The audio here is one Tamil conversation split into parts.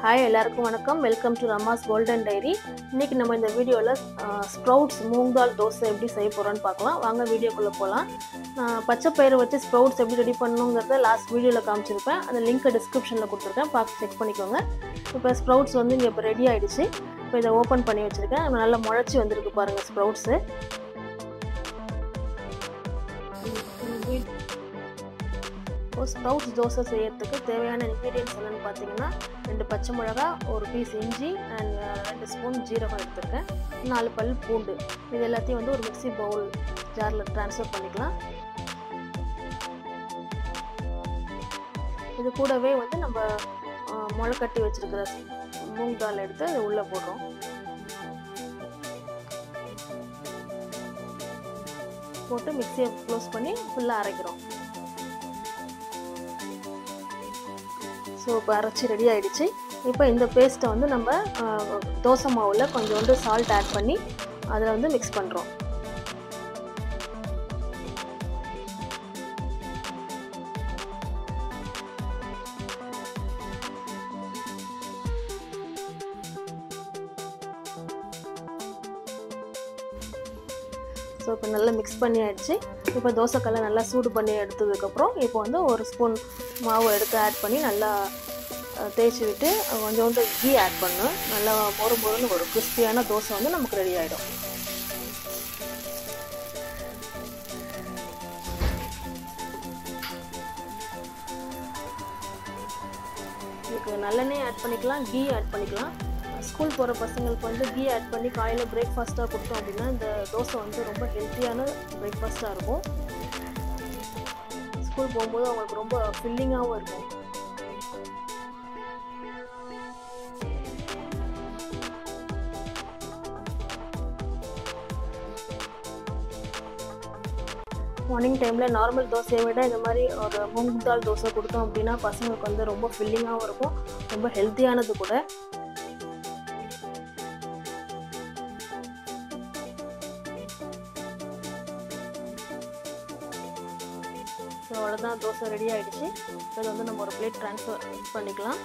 ஹாய் எல்லாருக்கும் வணக்கம். Welcome to Rama's golden diary. இன்றைக்கி நம்ம இந்த வீடியோவில் ஸ்ப்ரவுட்ஸ் மூங் தால் தோசை எப்படி செய்ய போகிறோன்னு பார்க்கலாம். வாங்க வீடியோக்குள்ளே போகலாம். பச்சை பயிரை வச்சு ஸ்ப்ரவுட்ஸ் எப்படி ரெடி பண்ணணுங்கிறத லாஸ்ட் வீடியோவில் காமிச்சிருப்பேன். அந்த லிங்க்கை டிஸ்கிரிப்ஷனில் கொடுத்துருக்கேன், பார்த்து செக் பண்ணிக்கோங்க. இப்போ ஸ்ப்ரவுட்ஸ் வந்து இங்கே இப்போ ரெடி ஆகிடுச்சு. இப்போ இதை ஓப்பன் பண்ணி வச்சுருக்கேன். நல்லா முளைச்சி வந்திருக்கு பாருங்கள் ஸ்ப்ரவுட்ஸு. ஸ்ப்ரவுட்ஸ் தோசை செய்யறதுக்கு தேவையான இன்க்ரீடியன்ஸ் என்னென்னு பார்த்தீங்கன்னா 2 பச்சை மிளகா, 1 பீஸ் இஞ்சி அண்ட் 2 ஸ்பூன் ஜீரகம் எடுத்துருக்கேன், 4 பல் பூண்டு. இது எல்லாத்தையும் வந்து ஒரு மிக்ஸி பவுல் ஜாரில் ட்ரான்ஸ்ஃபர் பண்ணிக்கலாம். இது கூடவே வந்து நம்ம முளை கட்டி வச்சுருக்கிற மூங் தால் எடுத்து அது உள்ளே போடுறோம். போட்டு மிக்ஸியை க்ளோஸ் பண்ணி ஃபுல்லாக அரைக்கிறோம். ஸோ இப்போ அரைச்சி ரெடி ஆகிடுச்சு. இப்போ இந்த பேஸ்ட்டை வந்து நம்ம தோசை மாவில் கொஞ்சோண்டு சால்ட் ஆட் பண்ணி அதில் வந்து மிக்ஸ் பண்ணுறோம். ஸோ இப்போ நல்லா மிக்ஸ் பண்ணி ஆகிடுச்சு. இப்போ தோசைக்கல்லை நல்லா சூடு பண்ணி எடுத்ததுக்கப்புறம் இப்போ வந்து 1 ஸ்பூன் மாவு எடுத்து ஆட் பண்ணி நல்லா தேய்ச்சி விட்டு கொஞ்சோண்டு கீ ஆட் பண்ணணும். நல்லா மொறுன்னு ஒரு கிறிஸ்பியான தோசை வந்து நமக்கு ரெடி ஆகிடும். இதுக்கு நல்லெண்ணெய் ஆட் பண்ணிக்கலாம், கீ ஆட் பண்ணிக்கலாம். ஸ்கூல் போகிற பசங்களுக்கு வந்து கீ ஆட் பண்ணி காலையில் பிரேக்ஃபாஸ்ட்டாக கொடுத்தோம் அப்படின்னா இந்த தோசை வந்து ரொம்ப ஹெல்த்தியான பிரேக்ஃபாஸ்ட்டாக இருக்கும். ஸ்கூல் போகும்போது அவங்களுக்கு ரொம்ப ஃபில்லிங்காகவும் இருக்கும். மார்னிங் டைமில் நார்மல் தோசையை விட இந்த மாதிரி ஒரு மூங் தால் தோசை கொடுத்தோம் அப்படின்னா பசங்களுக்கு வந்து ரொம்ப ஃபில்லிங்காகவும் இருக்கும், ரொம்ப ஹெல்த்தியானது கூட. ஸோ அவ்வளோதான், தோசை ரெடி ஆகிடுச்சு. இதை வந்து நம்ம ஒரு பிளேட் ட்ரான்ஸ்ஃபர் பண்ணிக்கலாம்.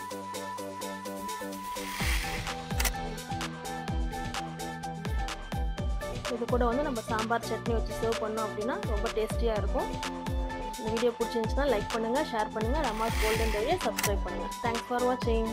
இது கூட வந்து நம்ம சாம்பார் சட்னி வச்சு சர்வ் பண்ணோம் அப்படின்னா ரொம்ப டேஸ்டியாக இருக்கும். இந்த வீடியோ பிடிச்சிருந்துச்சுன்னா லைக் பண்ணுங்கள், ஷேர் பண்ணுங்கள், ரமாஸ் கோல்டன் டைரியை சப்ஸ்கிரைப் பண்ணுங்கள். தேங்க்ஸ் ஃபார் வாட்சிங்.